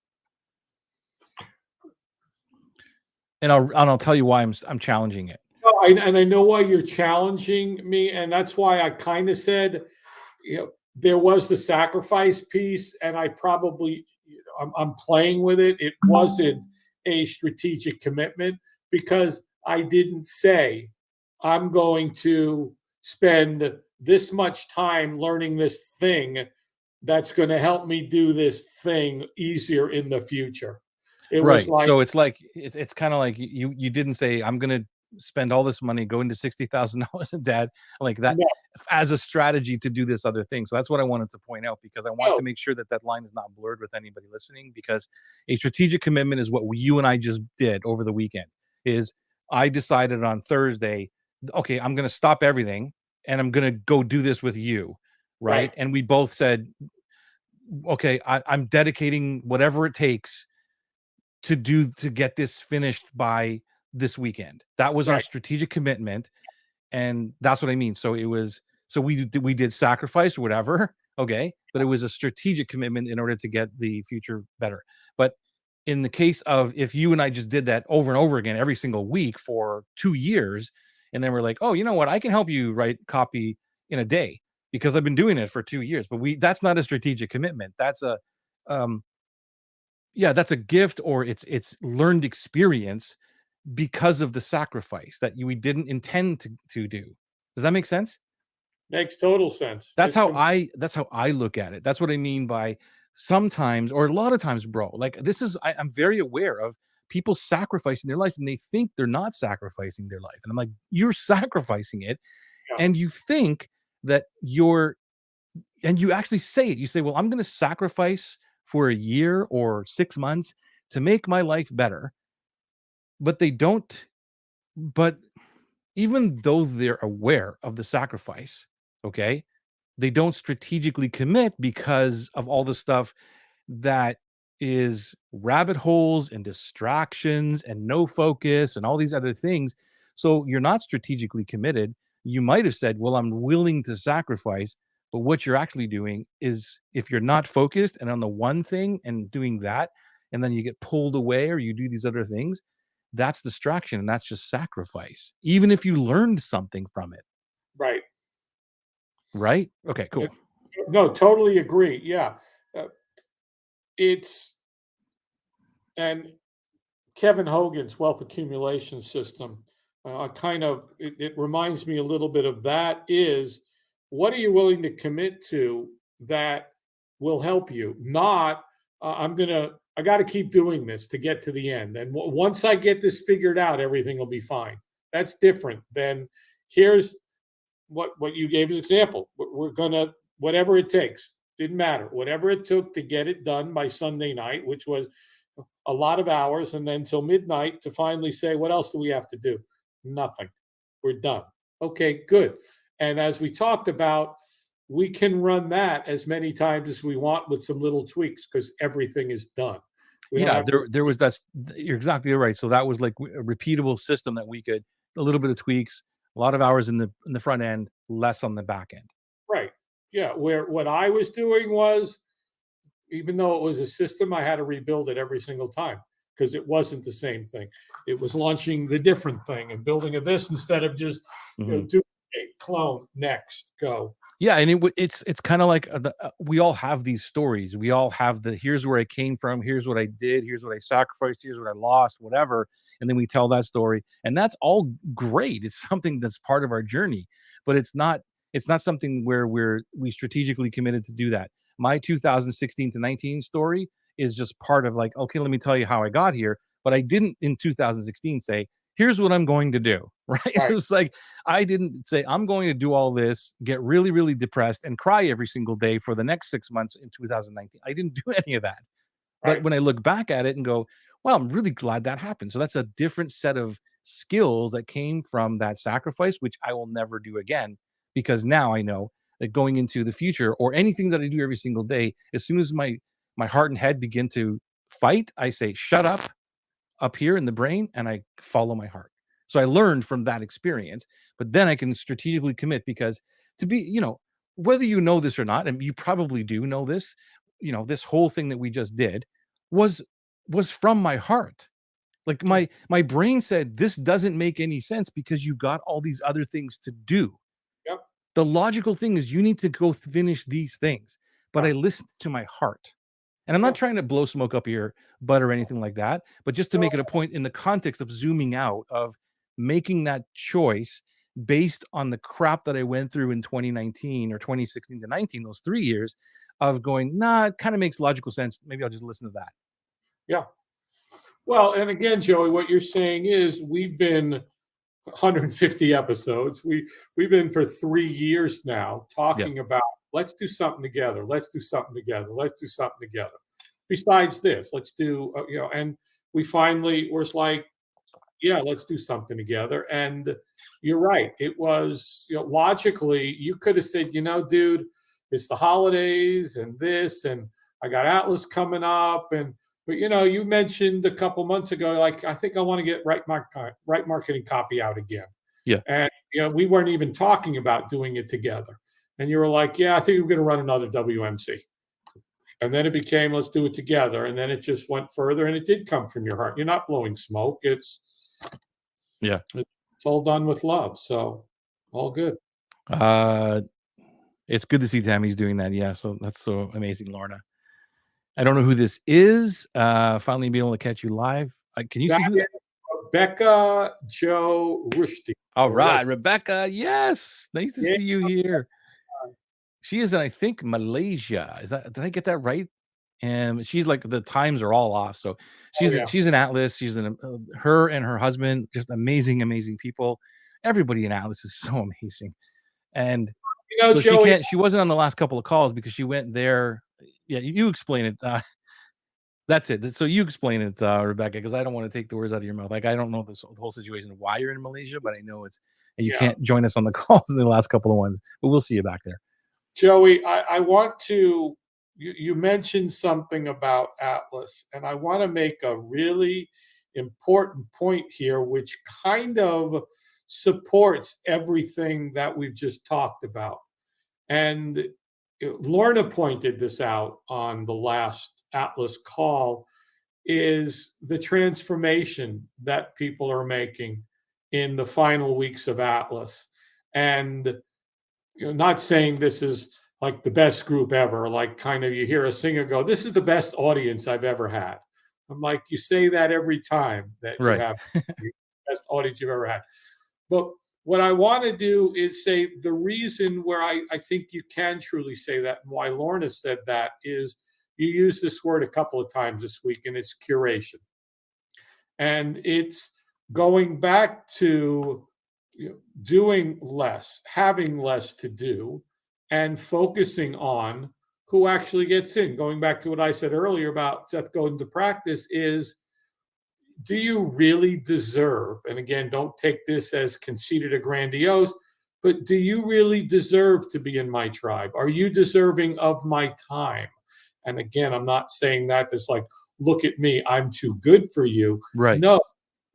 And I'll tell you why I'm challenging it. well, and I know why you're challenging me, and that's why I kind of said, there was the sacrifice piece, and I probably, I'm playing with it. It wasn't a strategic commitment because I didn't say I'm going to spend this much time learning this thing that's going to help me do this thing easier in the future. It was Right. like, So it's like it's kind of like you didn't say I'm going to spend all this money going to $60,000 in debt like that no, as a strategy to do this other thing. So that's what I wanted to point out because I want to no, make sure that that line is not blurred with anybody listening because a strategic commitment is what you and I just did over the weekend. Is I decided on Thursday, okay, I'm going to stop everything and I'm going to go do this with you, right? right, And we both said, okay, I'm dedicating whatever it takes to get this finished by this weekend. That was our right, strategic commitment, and that's what I mean. So it was so we did sacrifice or whatever, okay, but it was a strategic commitment in order to get the future better. But in the case of if you and I just did that over and over again every single week for 2 years, and then we're like, "Oh, you know what? I can help you write copy in a day because I've been doing it for 2 years." But we that's not a strategic commitment. That's a um yeah, that's a gift or it's learned experience because of the sacrifice that we didn't intend to do. Does that make sense? makes total sense. That's how I look at it. That's what I mean by sometimes or a lot of times, bro. Like this is I'm very aware of people sacrificing their life and they think they're not sacrificing their life. And I'm like, you're sacrificing it Yeah, and you think that you're and you actually say it. You say, "Well, I'm going to sacrifice for a year or 6 months to make my life better." But they don't but even though they're aware of the sacrifice, okay, they don't strategically commit because of all the stuff that is rabbit holes and distractions and no focus and all these other things. So you're not strategically committed. You might have said, "Well, I'm willing to sacrifice." But what you're actually doing is if you're not focused and on the one thing and doing that, and then you get pulled away or you do these other things, that's distraction and that's just sacrifice, even if you learned something from it. right. Right? Okay, Uh, cool. No, totally agree. Yeah. Uh, it's, and Kevin Hogan's wealth accumulation system, it reminds me a little bit of that is what are you willing to commit to that will help you? Not, I got to keep doing this to get to the end. And once I get this figured out, everything will be fine. That's different than here's what you gave as example. We're gonna whatever it takes. Didn't matter. Whatever it took to get it done by Sunday night, which was a lot of hours, and then till midnight to finally say, what else do we have to do? Nothing. We're done. Okay, good. And as we talked about, we can run that as many times as we want with some little tweaks because everything is done. We don't Yeah, have to. there was that's you're exactly right. So that was like a repeatable system that we could a little bit of tweaks, a lot of hours in the front end, less on the back end. Right. Yeah. Where what I was doing was, even though it was a system, I had to rebuild it every single time because it wasn't the same thing. It was launching the different thing and building a this instead of just, Mhm. duplicate, clone, next, go. Yeah, and it's kind of like we all have these stories. We all have the here's where I came from, here's what I did, here's what I sacrificed, here's what I lost, whatever, and then we tell that story, and that's all great. It's something that's part of our journey, but it's not something where we strategically committed to do that. My 2016 to 19 story is just part of like, okay, let me tell you how I got here, but I didn't in 2016 say, here's what I'm going to do, right? It Right, was like I didn't say, I'm going to do all this, get really, really depressed, and cry every single day for the next 6 months in 2019. I didn't do any of that. But right, when I look back at it and go, well, I'm really glad that happened. So that's a different set of skills that came from that sacrifice, which I will never do again because now I know that going into the future or anything that I do every single day, as soon as my heart and head begin to fight, I say, shut up here in the brain and I follow my heart. So I learned from that experience, but then I can strategically commit because to be, whether you know this or not, and you probably do know this, this whole thing that we just did was was from my heart. Like Yeah. my brain said, this doesn't make any sense because you've got all these other things to do. Yep. The logical thing is you need to go finish these things. But Yeah. I listened to my heart. And I'm not Yeah. trying to blow smoke up your butt or anything like that, but just to No, make it a point in the context of zooming out, of making that choice based on the crap that I went through in 2019 or 2016 to 19, those 3 years of going, nah, it kind of makes logical sense. Maybe I'll just listen to that. yeah. Well, and again, Joey, what you're saying is we've been 150 episodes. We've been for 3 years now Yeah. talking about let's do something together. Let's do something together. Let's do something together. Besides this, let's do and we finally was like, yeah, let's do something together. And you're right. It was, logically, you could have said, dude, it's the holidays and this, and I got Atlas coming up. But you mentioned a couple months ago, like, I think I want to get right marketing copy out again. Yeah. And, we weren't even talking about doing it together. And you were like, yeah, I think we're going to run another WMC. And then it became, let's do it together. And then it just went further, and it did come from your heart. You're not blowing smoke. Yeah. It's all done with love. So all good. Uh, it's good to see Tammy's doing that. Yeah. So that's so amazing, Lorna. I don't know who this is. Finally being able to catch you live. Can you That see who is that? Rebecca Joe Rushdie. All Or Ro- right, Rebecca. Yes. Nice to yeah. see you here. She is in, I think, Malaysia. Did I get that right? And she's like, the times are all off. So Oh yeah. she's an Atlas. She's an her and her husband, just amazing, amazing people. Everybody in Atlas is so amazing. And so Joey. she wasn't on the last couple of calls because she went there. Yeah, you explain it. That's it. So you explain it, Rebecca, because I don't want to take the words out of your mouth. Like, I don't know the whole situation of why you're in Malaysia, but I know it's, and you Yeah, can't join us on the calls in the last couple of ones, but we'll see you back there. Joey. I want to. You mentioned something about Atlas, and I want to make a really important point here, which kind of supports everything that we've just talked about. And Lorna pointed this out on the last Atlas call, is the transformation that people are making in the final weeks of Atlas. And not saying this is like the best group ever, like kind of you hear a singer go, this is the best audience I've ever had. I'm like, you say that every time that you Right. have the best audience you've ever had. But what I want to do is say the reason where I think you can truly say that and why Lorna said that is you use this word a couple of times this week, and it's curation. And it's going back to doing less, having less to do, and focusing on who actually gets in. Going back to what I said earlier about Seth Godin's practice is, do you really deserve, and again, don't take this as conceited or grandiose, but do you really deserve to be in my tribe? Are you deserving of my time? And again, I'm not saying that as like, look at me, I'm too good for you. Right. No,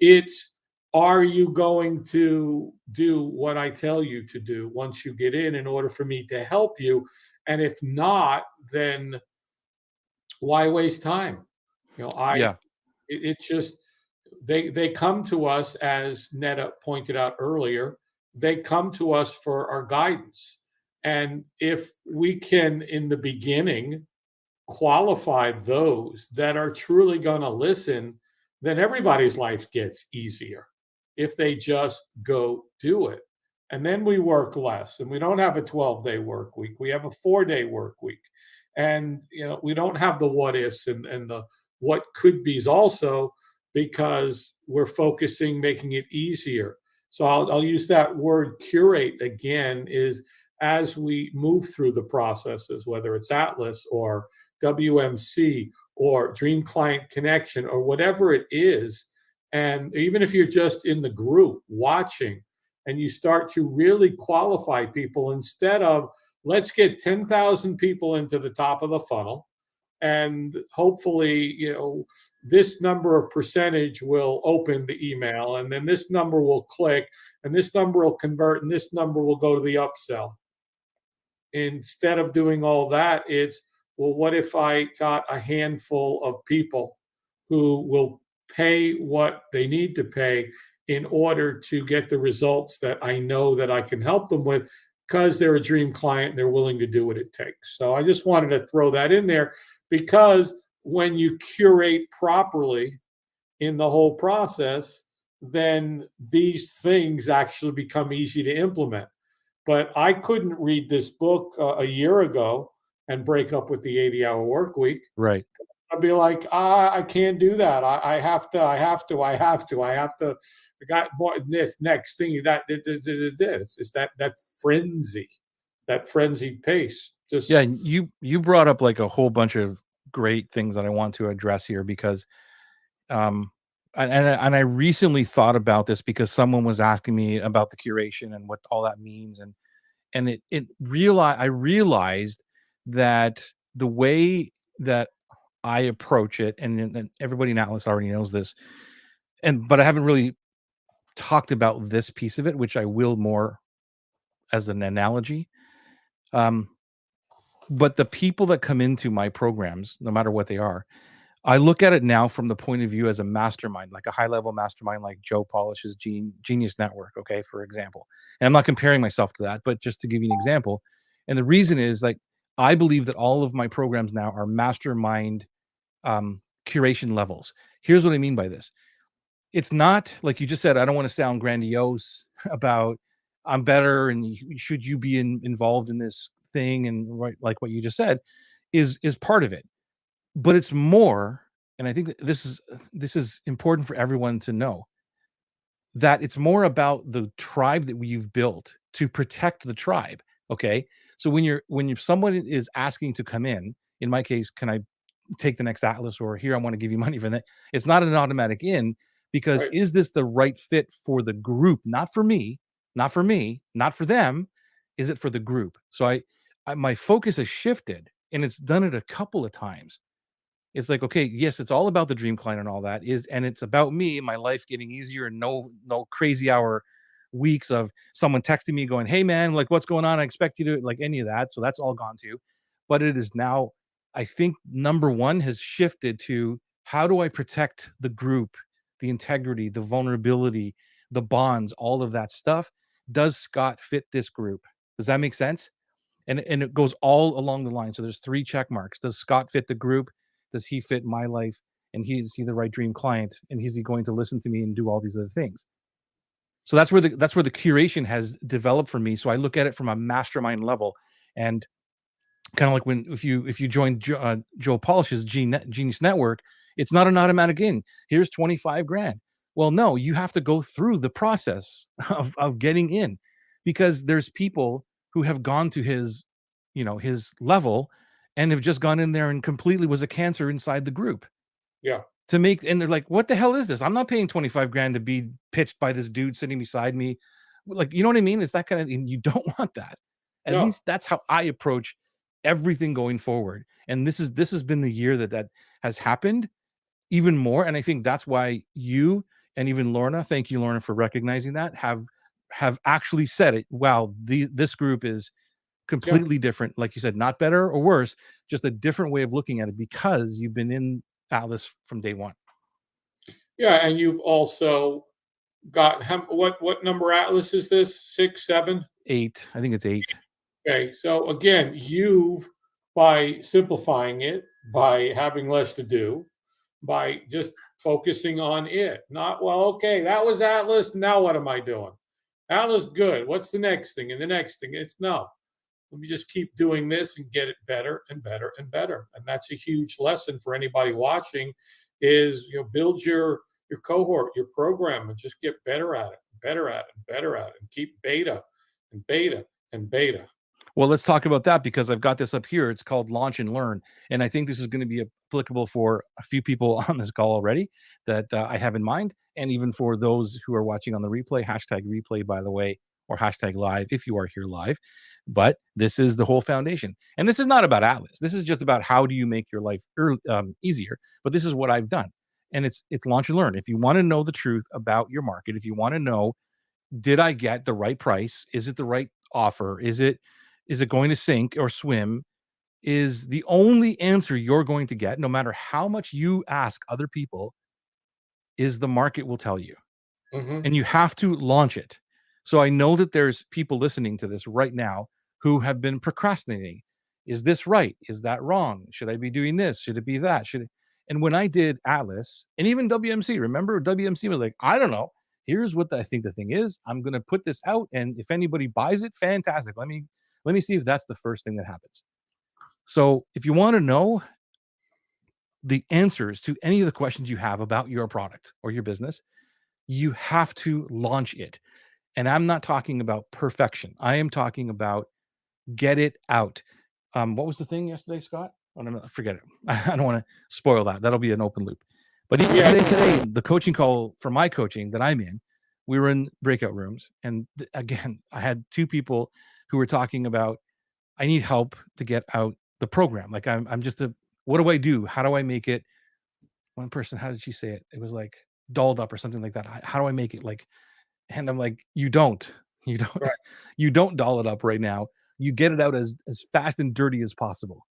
it's, are you going to do what I tell you to do once you get in order for me to help you? And if not, then why waste time? Yeah. It just, they come to us, as Netta pointed out earlier, they come to us for our guidance. And if we can, in the beginning, qualify those that are truly going to listen, then everybody's life gets easier if they just go do it. And then we work less, and we don't have a 12-day work week. We have a 4-day work week. And we don't have the what ifs and the what could be's also, because we're focusing, making it easier. So I'll use that word curate again, is as we move through the processes, whether it's Atlas or WMC or Dream Client Connection or whatever it is. And even if you're just in the group watching, and you start to really qualify people, instead of let's get 10,000 people into the top of the funnel, and hopefully this number of percentage will open the email, and then this number will click, and this number will convert, and this number will go to the upsell. Instead of doing all that, it's, well, what if I got a handful of people who will pay what they need to pay in order to get the results that I know that I can help them with because they're a dream client and they're willing to do what it takes. So I just wanted to throw that in there because when you curate properly in the whole process, then these things actually become easy to implement. But I couldn't read this book a year ago and break up with the 80-hour work week. Right. I'd be like, I can't do that. I have to, I have to, I have to, I have to. I got more this next thing that this is that frenzy, that frenzied pace. Yeah, Just and you brought up like a whole bunch of great things that I want to address here because um and I recently thought about this because someone was asking me about the curation and what all that means, and I realized that the way that I approach it, and everybody in Atlas already knows this, and but I haven't really talked about this piece of it, which I will more as an analogy. Um, but the people that come into my programs, no matter what they are, I look at it now from the point of view as a mastermind, like a high level mastermind, like Joe Polish's Genius Network. Okay, for example, and I'm not comparing myself to that, but just to give you an example. And the reason is like I believe that all of my programs now are mastermind curation levels. Here's what I mean by this: it's not like you just said. I don't want to sound grandiose about I'm better and should you be involved in this thing, and right, like what you just said is part of it, but it's more, and I think that this is important for everyone to know, that it's more about the tribe that you've built to protect the tribe, okay? So when someone is asking to come in my case, "Can I take the next Atlas?" or, "Here, I wanna give you money for that." It's not an automatic in because right. is this the right fit for the group? Not for me, not for me, not for them. Is it for the group? So I my focus has shifted, and it's done it a couple of times. It's like, okay, yes, it's all about the dream client and all that is, and it's about me, my life getting easier, and no crazy hour weeks of someone texting me going, "Hey man, like what's going on? I expect you to," like any of that. So that's all gone too. But it is now, I think number one has shifted to how do I protect the group, the integrity, the vulnerability, the bonds, all of that stuff. Does Scott fit this group? Does that make sense? And it goes all along the line. So there's 3 check marks. Does Scott fit the group? Does he fit my life? And is he the right dream client? And is he going to listen to me and do all these other things? So that's where the curation has developed for me. So I look at it from a mastermind level, and kind of like when if you join Joe Polish's Genius Network, it's not an automatic in. Here's 25 grand. Well, no, you have to go through the process of getting in, because there's people who have gone to his level and have just gone in there and completely was a cancer inside the group Yeah. to make, and they're like, what the hell is this? I'm not paying 25 grand to be pitched by this dude sitting beside me. Like, you know what I mean? It's that kind of, and you don't want that. At No. least that's how I approach everything going forward. And this has been the year that has happened even more. And I think that's why you, and even Lorna, thank you, Lorna, for recognizing that, have actually said it. Wow, this group is Yeah. completely different. Like you said, not better or worse, just a different way of looking at it because you've been in Atlas from day one. Yeah. And you've also got what number Atlas is this? 6, 7? 8, I think it's 8. Okay, so again, you've by simplifying it, by having less to do, by just focusing on it, not well, okay, that was Atlas. Now what am I doing? Atlas, good. What's the next thing? And the next thing? It's no. Let me just keep doing this and get it better and better and better. And that's a huge lesson for anybody watching is build your cohort, your program, and just get better at it, better at it, better at it, and keep beta and beta and beta. Well, let's talk about that because I've got this up here. It's called Launch and Learn. And I think this is going to be applicable for a few people on this call already that I have in mind. And even for those who are watching on the replay, hashtag replay, by the way, or hashtag live if you are here live. But this is the whole foundation. And this is not about Atlas. This is just about how do you make your life easier. But this is what I've done. And it's Launch and Learn. If you want to know the truth about your market, if you want to know, did I get the right price? Is it the right offer? Is it going to sink or swim? Is the only answer you're going to get, no matter how much you ask other people, is the market will tell you, Mhm. and you have to launch it. So I know that there's people listening to this right now who have been procrastinating. Is this right? Is that wrong? Should I be doing this? Should it be that? Should it? And when I did Atlas and even WMC, remember WMC was like, I don't know. Here's what I think the thing is. I'm going to put this out, and if anybody buys it, fantastic. Let me see if that's the first thing that happens. So if you want to know the answers to any of the questions you have about your product or your business, you have to launch it. And I'm not talking about perfection. I am talking about get it out. What was the thing yesterday, Scott? Oh, no, no, forget it. I don't want to spoil that. That'll be an open loop. But even Yeah. today, the coaching call for my coaching that I'm in, we were in breakout rooms. And again, I had two people who were talking about, I need help to get out the program. Like I'm just what do I do? How do I make it? One person, how did she say it? It was like dolled up or something like that. How do I make it like, and I'm like, you don't, Right. you don't doll it up right now. You get it out as fast and dirty as possible.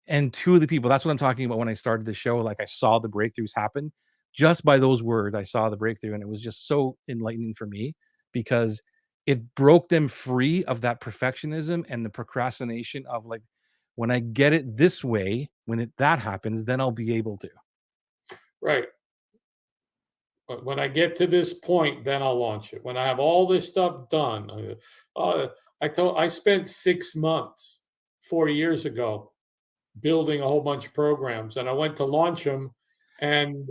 And two of the people, that's what I'm talking about when I started the show. Like I saw the breakthroughs happen just by those words. I saw the breakthrough, and it was just so enlightening for me because it broke them free of that perfectionism and the procrastination of like, when I get it this way, when that happens, then I'll be able to. Right. But when I get to this point, then I'll launch it. When I have all this stuff done, I spent 6 months 4 years ago building a whole bunch of programs, and I went to launch them, and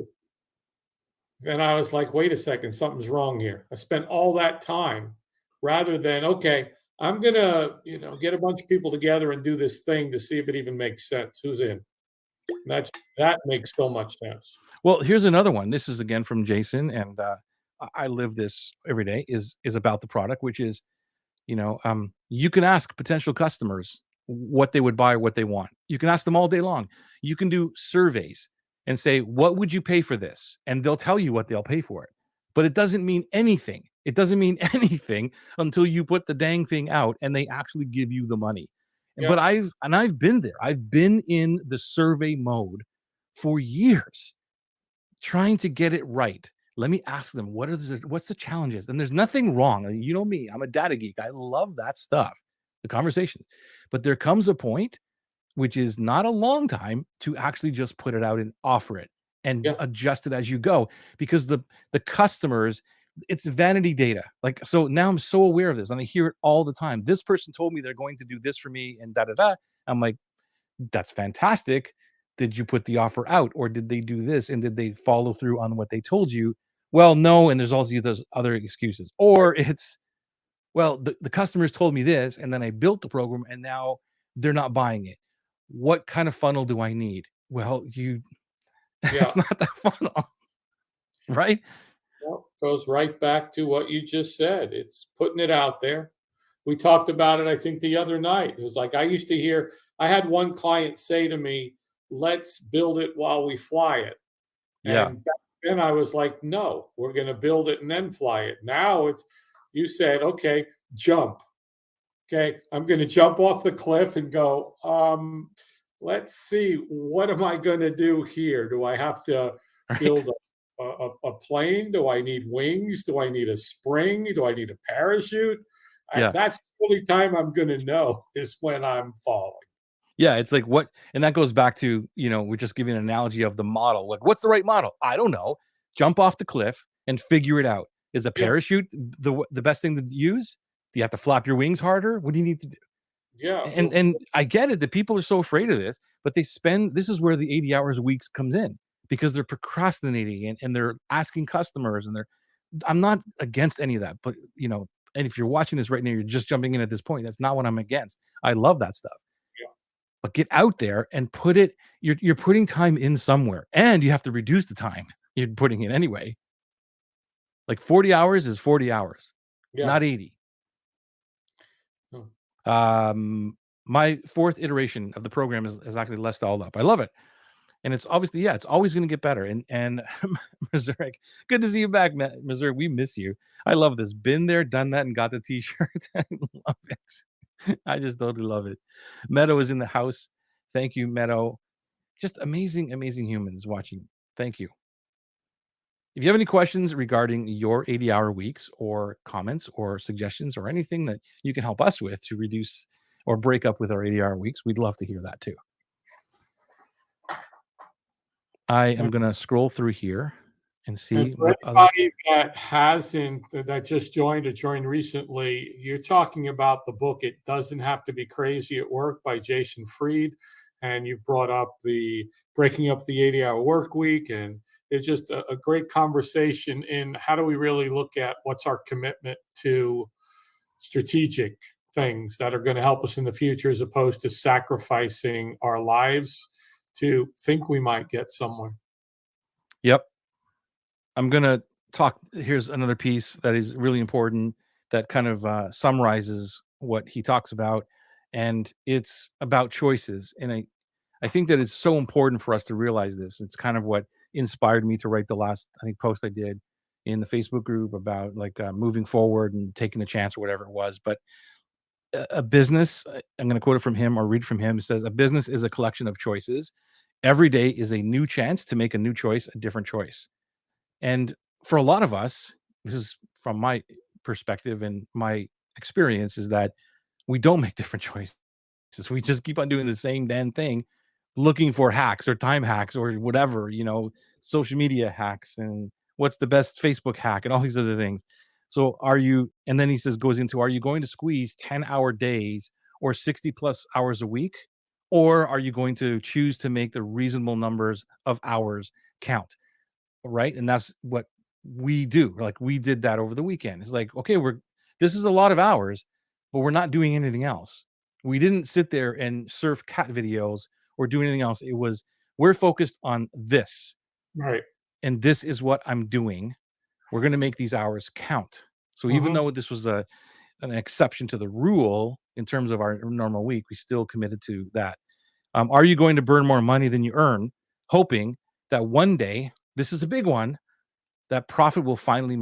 then I was like, "Wait a second, something's wrong here." I spent all that time rather than, "Okay, I'm gonna, get a bunch of people together and do this thing to see if it even makes sense. Who's in?" That makes so much sense. Well, here's another one. This is again from Jason, and I live this every day. Is about the product, which is you can ask potential customers what they would buy or what they want. You can ask them all day long. You can do surveys and say, "What would you pay for this?" And they'll tell you what they'll pay for it. But it doesn't mean anything. It doesn't mean anything until you put the dang thing out and they actually give you the money. But Yeah, I've been there. I've been in the survey mode for years trying to get it right. Let me ask them what's the challenges, and there's nothing wrong. You know me, I'm a data geek. I love that stuff, the conversations. But there comes a point, which is not a long time, to actually just put it out and offer it and yeah, adjust it as you go, because the customers, it's vanity data. Like, so now I'm so aware of this and I hear it all the time. This person told me they're going to do this for me and da da da. I'm like, that's fantastic. Did you put the offer out, or did they do this and did they follow through on what they told you? Well, no. And there's also those other excuses, right, or it's, well, the customers told me this and then I built the program and now they're not buying it. What kind of funnel do I need? Well, yeah. it's not that funnel, right? Well, goes right back to what you just said. It's putting it out there. We talked about it, I think, the other night. It was like I had one client say to me, "Let's build it while we fly it." Yeah. And back then I was like, "No, we're going to build it and then fly it." Now you said, "Okay, jump." Okay, I'm going to jump off the cliff and go, let's see, what am I going to do here? Do I have to Right. build a plane? Do I need wings? Do I need a spring? Do I need a parachute? Yeah. That's the only time I'm going to know is when I'm falling. Yeah, it's like what, and that goes back to, we're just giving an analogy of the model. Like, what's the right model? I don't know. Jump off the cliff and figure it out. Is a Yeah, parachute the best thing to use? Do you have to flap your wings harder? What do you need to do? yeah. And I get it that people are so afraid of this, but this is where the 80 hours a week comes in, because they're procrastinating and they're asking customers and I'm not against any of that, but and if you're watching this right now, you're just jumping in at this point. That's not what I'm against. I love that stuff. Yeah, But get out there and put it, you're putting time in somewhere, and you have to reduce the time you're putting in anyway. Like 40 hours is 40 hours, yeah. not 80. Hmm. My fourth iteration of the program is actually less dolled up. I love it. And it's obviously, yeah, it's always going to get better. And Missouri, good to see you back, Missouri. We miss you. I love this. Been there, done that, and got the t-shirt. I love it. I just totally love it. Meadow is in the house. Thank you, Meadow. Just amazing, amazing humans watching. Thank you. If you have any questions regarding your 80-hour weeks or comments or suggestions or anything that you can help us with to reduce or break up with our 80-hour weeks, we'd love to hear that too. I am going to scroll through here and And see for what other. anybody that hasn't, that just joined or joined recently, you're talking about the book It Doesn't Have to Be Crazy at Work by Jason Fried. And you brought up the breaking up the 80-hour work week. And it's just a great conversation in how do we really look at what's our commitment to strategic things that are going to help us in the future as opposed to sacrificing our lives to think we might get somewhere. Yep. I'm going to talk. Here's another piece that is really important that kind of summarizes what he talks about. And it's about choices. And I think that it's so important for us to realize this. It's kind of what inspired me to write the last, I think, post I did in the Facebook group about like moving forward and taking the chance or whatever it was. But a business, I'm going to quote it from him or read from him. It says, "A business is a collection of choices. Every day is a new chance to make a new choice, a different choice." And for a lot of us, this is from my perspective and my experience, is that we don't make different choices. We just keep on doing the same damn thing, looking for hacks or time hacks or whatever, social media hacks and what's the best Facebook hack and all these other things. So are you, and then he says, goes into, are you going to squeeze 10-hour days or 60 plus hours a week? Or are you going to choose to make the reasonable numbers of hours count? Right? And that's what we do. Like we did that over the weekend. It's like, okay, this is a lot of hours, but we're not doing anything else. We didn't sit there and surf cat videos or do anything else. It was, we're focused on this, Right. and this is what I'm doing. We're going to make these hours count. So even Uh-huh. though this was an exception to the rule in terms of our normal week, we still committed to that. Are you going to burn more money than you earn, hoping that one day, this is a big one, that profit will finally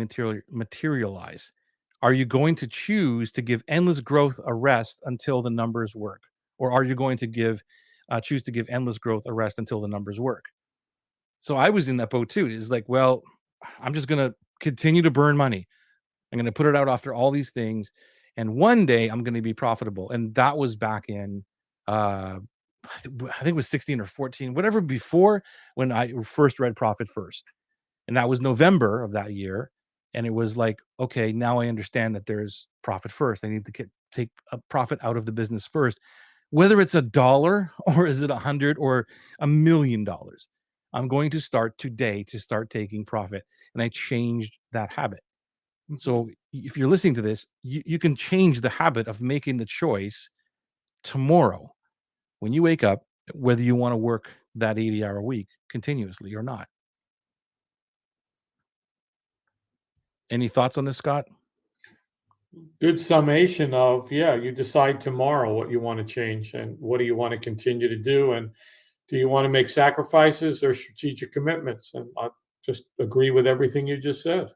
materialize? Are you going to choose to give endless growth a rest until the numbers work? Or are you going to choose to give endless growth a rest until the numbers work? So I was in that boat too. It's like, well, I'm just going to continue to burn money. I'm going to put it out after all these things. And one day I'm going to be profitable. And that was back in, I think it was 16 or 14, whatever, before when I first read Profit First. And that was November of that year. And it was like, okay, now I understand that there's profit first. I need to take a profit out of the business first, whether it's $1 or is it 100 or $1 million. I'm going to start today to start taking profit. And I changed that habit. Mhm. So if you're listening to this, you can change the habit of making the choice tomorrow when you wake up, whether you want to work that 80-hour week continuously or not. Any thoughts on this, Scott? Good summation of, yeah, you decide tomorrow what you want to change and what do you want to continue to do. And do you want to make sacrifices or strategic commitments? And I just agree with everything you just said.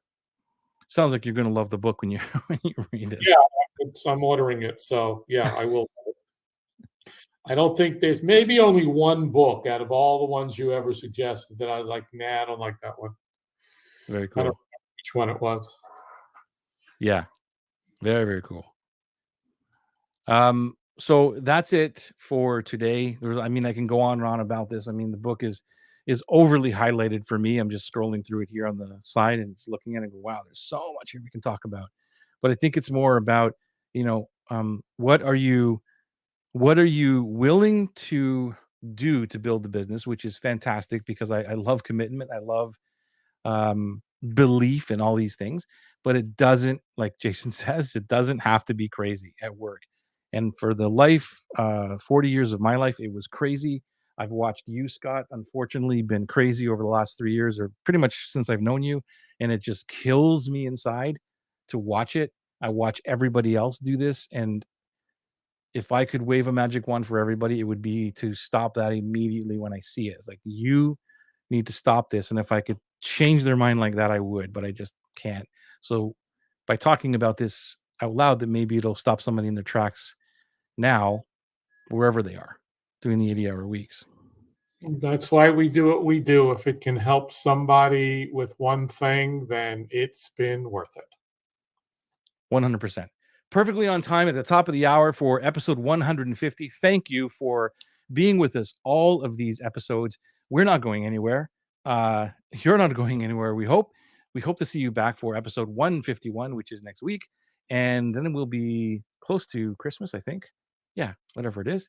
Sounds like you're gonna love the book when you when you read Yeah, it. I'm ordering it. So yeah, I will. I don't think there's maybe only one book out of all the ones you ever suggested that I was like, nah, I don't like that one. Very I don't cool. know which one it was. Yeah, very, very cool. So that's it for today. I mean, I can go on and on about this. I mean, the book is overly highlighted for me. I'm just scrolling through it here on the side and just looking at it and go, wow, there's so much here we can talk about. But I think it's more about, what are you willing to do to build the business, which is fantastic because I love commitment. I love um, belief in all these things, but it doesn't, like Jason says, it doesn't have to be crazy at work. And for the 40 years of my life, it was crazy. I've watched you, Scott, unfortunately, been crazy over the last 3 years, or pretty much since I've known you. And it just kills me inside to watch it. I watch everybody else do this. And if I could wave a magic wand for everybody, it would be to stop that immediately when I see it. It's like, you need to stop this. And if I could change their mind like that, I would, but I just can't. So by talking about this out loud, that maybe it'll stop somebody in their tracks now, wherever they are, doing the 80-hour weeks. That's why we do what we do. If it can help somebody with one thing, then it's been worth it. 100%. Perfectly on time at the top of the hour for episode 150. Thank you for being with us all of these episodes. We're not going anywhere. You're not going anywhere, we hope. We hope to see you back for episode 151, which is next week. And then we'll be close to Christmas, I think. Yeah, whatever it is.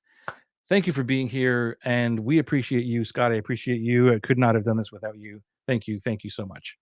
Thank you for being here. And we appreciate you, Scott. I appreciate you. I could not have done this without you. Thank you. Thank you so much.